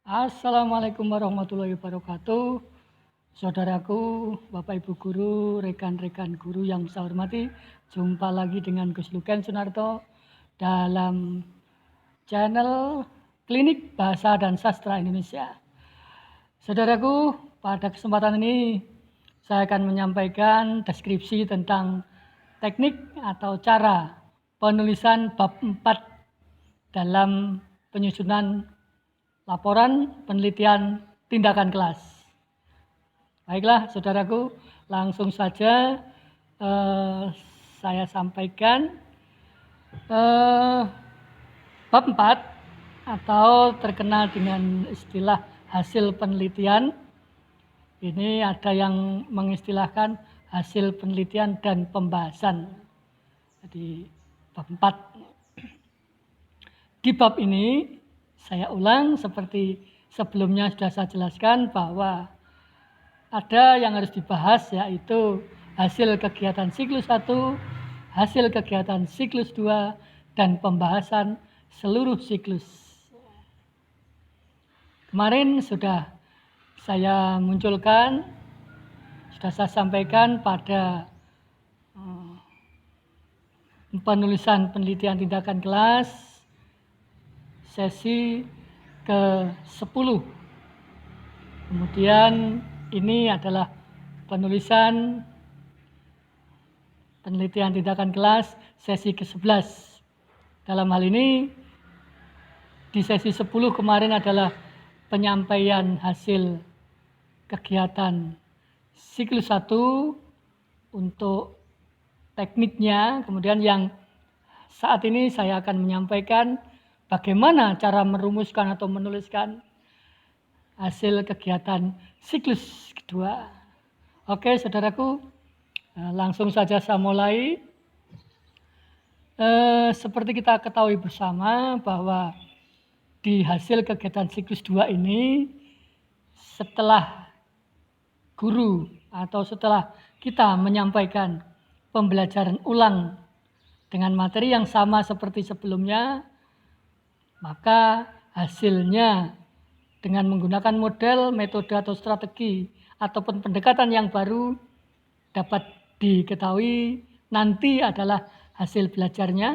Assalamualaikum warahmatullahi wabarakatuh. Saudaraku, Bapak Ibu guru, rekan-rekan guru yang saya hormati, jumpa lagi dengan Gus Luken Sunarto dalam channel Klinik Bahasa dan Sastra Indonesia. Saudaraku, pada kesempatan ini saya akan menyampaikan deskripsi tentang teknik atau cara penulisan bab 4 dalam penyusunan laporan penelitian tindakan kelas. Baiklah, saudaraku, langsung saja saya sampaikan bab 4 atau terkenal dengan istilah hasil penelitian. Ini ada yang mengistilahkan hasil penelitian dan pembahasan. Jadi bab 4. Di bab ini saya ulang seperti sebelumnya sudah saya jelaskan bahwa ada yang harus dibahas, yaitu hasil kegiatan siklus 1, hasil kegiatan siklus 2, dan pembahasan seluruh siklus. Kemarin sudah saya munculkan, sudah saya sampaikan pada penulisan penelitian tindakan kelas sesi ke-10. Kemudian ini adalah penulisan penelitian tindakan kelas sesi ke-11. Dalam hal ini di sesi 10 kemarin adalah penyampaian hasil kegiatan siklus 1 untuk tekniknya. Kemudian yang saat ini saya akan menyampaikan bagaimana cara merumuskan atau menuliskan hasil kegiatan siklus kedua. Oke, saudaraku, langsung saja saya mulai. Seperti kita ketahui bersama bahwa di hasil kegiatan siklus 2 ini, setelah guru atau setelah kita menyampaikan pembelajaran ulang dengan materi yang sama seperti sebelumnya, maka hasilnya dengan menggunakan model, metode atau strategi ataupun pendekatan yang baru dapat diketahui nanti adalah hasil belajarnya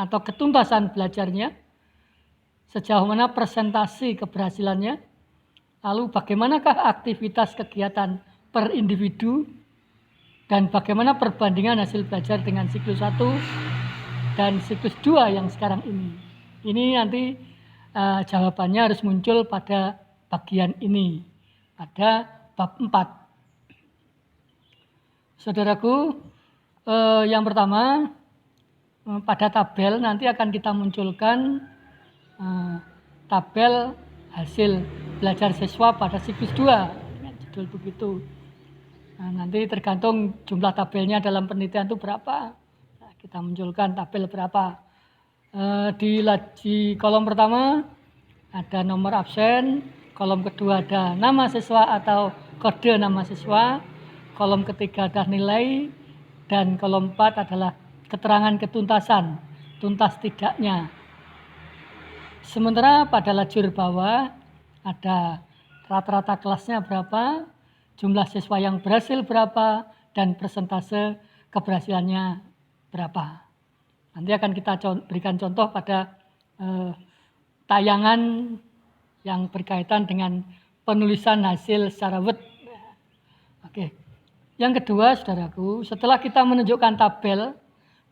atau ketuntasan belajarnya, sejauh mana presentasi keberhasilannya, lalu bagaimanakah aktivitas kegiatan per individu, dan bagaimana perbandingan hasil belajar dengan siklus 1 dan siklus 2 yang sekarang ini. Ini nanti jawabannya harus muncul pada bagian ini, pada bab 4. Saudaraku, yang pertama, pada tabel nanti akan kita munculkan tabel hasil belajar siswa pada siklus 2 dengan judul begitu. Nanti tergantung jumlah tabelnya dalam penelitian itu berapa, kita munculkan tabel berapa. Di kolom pertama ada nomor absen, kolom kedua ada nama siswa atau kode nama siswa, kolom ketiga ada nilai, dan kolom 4 adalah keterangan ketuntasan, tuntas tidaknya. Sementara pada lajur bawah ada rata-rata kelasnya berapa, jumlah siswa yang berhasil berapa, dan persentase keberhasilannya berapa. Nanti akan kita berikan contoh pada tayangan yang berkaitan dengan penulisan hasil secara Word. Oke. Yang kedua, saudaraku, setelah kita menunjukkan tabel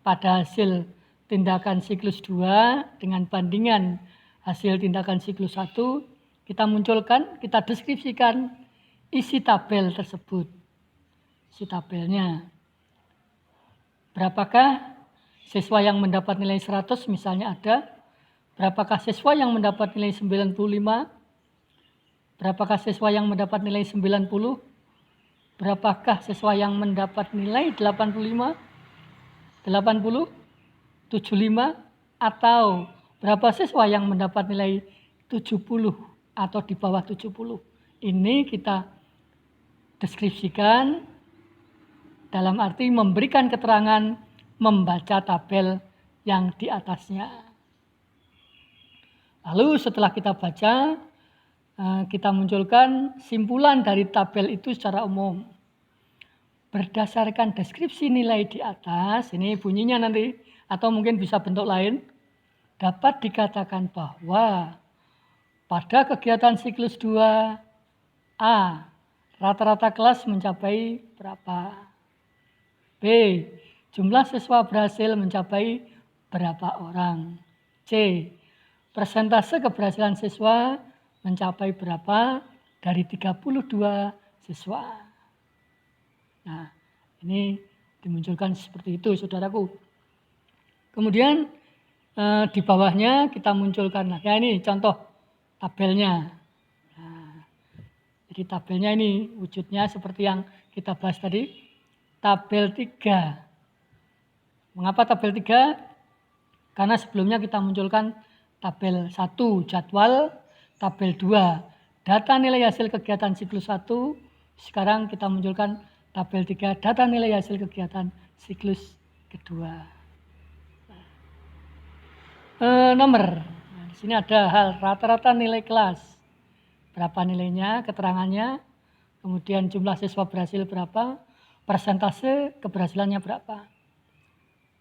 pada hasil tindakan siklus 2 dengan bandingan hasil tindakan siklus 1, kita munculkan, kita deskripsikan isi tabel tersebut. Isi tabelnya. Berapakah siswa yang mendapat nilai 100 misalnya ada, berapakah siswa yang mendapat nilai 95, berapakah siswa yang mendapat nilai 90, berapakah siswa yang mendapat nilai 85, 80, 75, atau berapa siswa yang mendapat nilai 70 atau di bawah 70. Ini kita deskripsikan dalam arti memberikan keterangan membaca tabel yang di atasnya. Lalu setelah kita baca, kita munculkan simpulan dari tabel itu secara umum. Berdasarkan deskripsi nilai di atas, ini bunyinya nanti, atau mungkin bisa bentuk lain, dapat dikatakan bahwa pada kegiatan siklus 2 A, rata-rata kelas mencapai berapa? B, jumlah siswa berhasil mencapai berapa orang? C, persentase keberhasilan siswa mencapai berapa dari 32 siswa? Nah, ini dimunculkan seperti itu, saudaraku. Kemudian di bawahnya kita munculkan, nah ini contoh tabelnya. Nah, jadi tabelnya ini wujudnya seperti yang kita bahas tadi, tabel 3. Mengapa tabel 3? Karena sebelumnya kita munculkan tabel 1 jadwal, tabel 2 data nilai hasil kegiatan siklus 1, sekarang kita munculkan tabel 3 data nilai hasil kegiatan siklus kedua. Nomor, nah, di sini ada hal rata-rata nilai kelas, berapa nilainya, keterangannya, kemudian jumlah siswa berhasil berapa, persentase keberhasilannya berapa.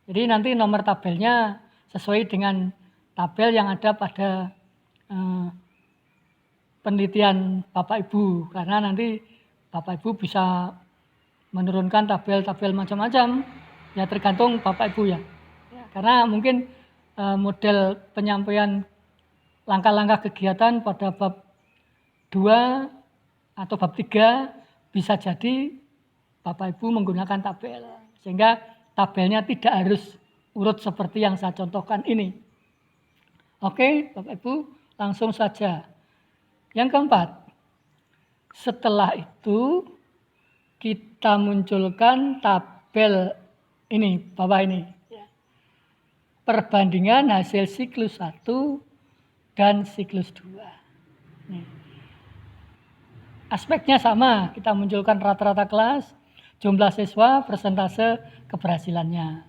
Jadi nanti nomor tabelnya sesuai dengan tabel yang ada pada penelitian Bapak Ibu, karena nanti Bapak Ibu bisa menurunkan tabel-tabel macam-macam, ya tergantung Bapak Ibu ya. Karena mungkin model penyampaian langkah-langkah kegiatan pada bab 2 atau bab 3 bisa jadi Bapak Ibu menggunakan tabel, sehingga tabelnya tidak harus urut seperti yang saya contohkan ini. Oke, Bapak Ibu, langsung saja. Yang keempat, setelah itu kita munculkan tabel ini, bawah ini. Perbandingan hasil siklus 1 dan siklus 2. Nih. Aspeknya sama, kita munculkan rata-rata kelas, jumlah siswa, persentase keberhasilannya.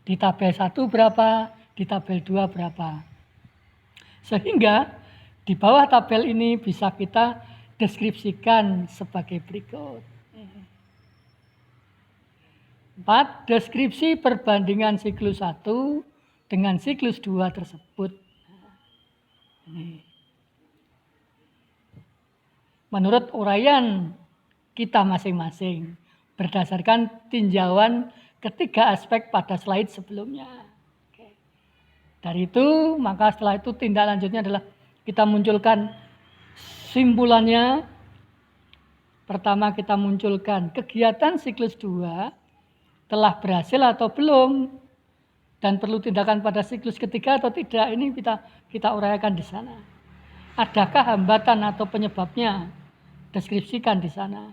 Di tabel 1 berapa, di tabel 2 berapa. Sehingga di bawah tabel ini bisa kita deskripsikan sebagai berikut. 4. Deskripsi perbandingan siklus 1 dengan siklus 2 tersebut. Menurut uraian kita masing-masing, berdasarkan tinjauan ketiga aspek pada slide sebelumnya. Dari itu, maka setelah itu tindak lanjutnya adalah kita munculkan simpulannya. Pertama kita munculkan kegiatan siklus 2 telah berhasil atau belum, dan perlu tindakan pada siklus ketiga atau tidak, ini kita uraikan di sana. Adakah hambatan atau penyebabnya? Deskripsikan di sana.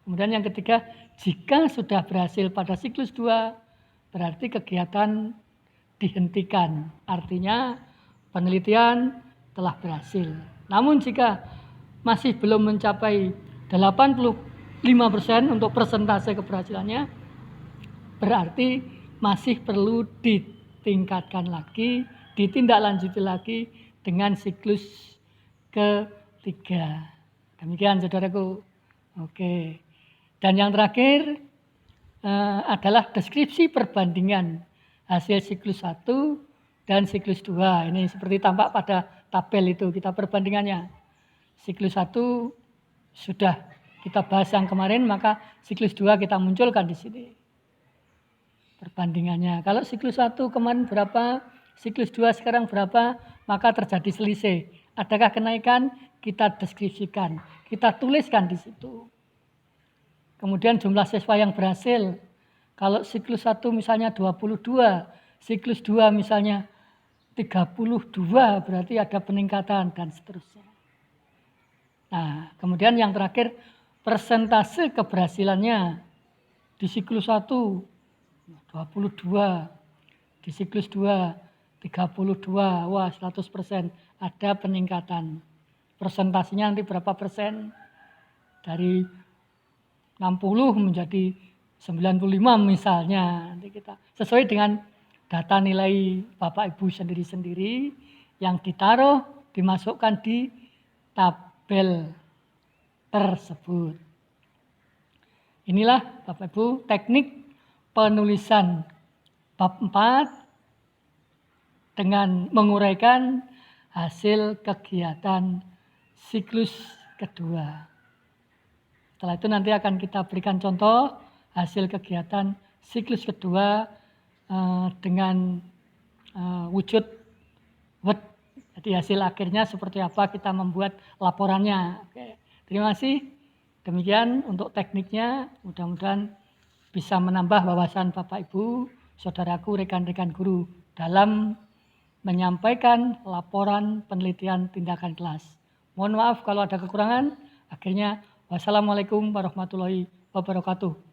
Kemudian yang ketiga, jika sudah berhasil pada siklus 2, berarti kegiatan dihentikan. Artinya penelitian telah berhasil. Namun jika masih belum mencapai 85% untuk persentase keberhasilannya, berarti masih perlu ditingkatkan lagi, ditindaklanjuti lagi dengan siklus ketiga. Demikian saudaraku. Oke. Dan yang terakhir adalah deskripsi perbandingan hasil siklus 1 dan siklus 2. Ini seperti tampak pada tabel itu, kita perbandingannya. Siklus 1 sudah kita bahas yang kemarin, maka siklus 2 kita munculkan di sini. Perbandingannya. Kalau siklus 1 kemarin berapa, siklus 2 sekarang berapa, maka terjadi selisih. Adakah kenaikan? Kita deskripsikan, kita tuliskan di situ. Kemudian jumlah siswa yang berhasil. Kalau siklus 1 misalnya 22, siklus 2 misalnya 32, berarti ada peningkatan dan seterusnya. Nah, kemudian yang terakhir, persentase keberhasilannya di siklus 1 22, di siklus 2 32, wah 100%, ada peningkatan. Persentasenya nanti berapa persen? Dari 60 menjadi 95 misalnya. Nanti kita sesuai dengan data nilai Bapak Ibu sendiri-sendiri yang ditaruh, dimasukkan di tabel tersebut. Inilah Bapak Ibu teknik penulisan bab 4 dengan menguraikan hasil kegiatan siklus kedua. Setelah itu nanti akan kita berikan contoh hasil kegiatan siklus kedua dengan wujud Word. Jadi hasil akhirnya seperti apa kita membuat laporannya. Oke. Terima kasih. Demikian untuk tekniknya. Mudah-mudahan bisa menambah wawasan Bapak Ibu, saudaraku, rekan-rekan guru dalam menyampaikan laporan penelitian tindakan kelas. Mohon maaf kalau ada kekurangan. Akhirnya, wassalamualaikum warahmatullahi wabarakatuh.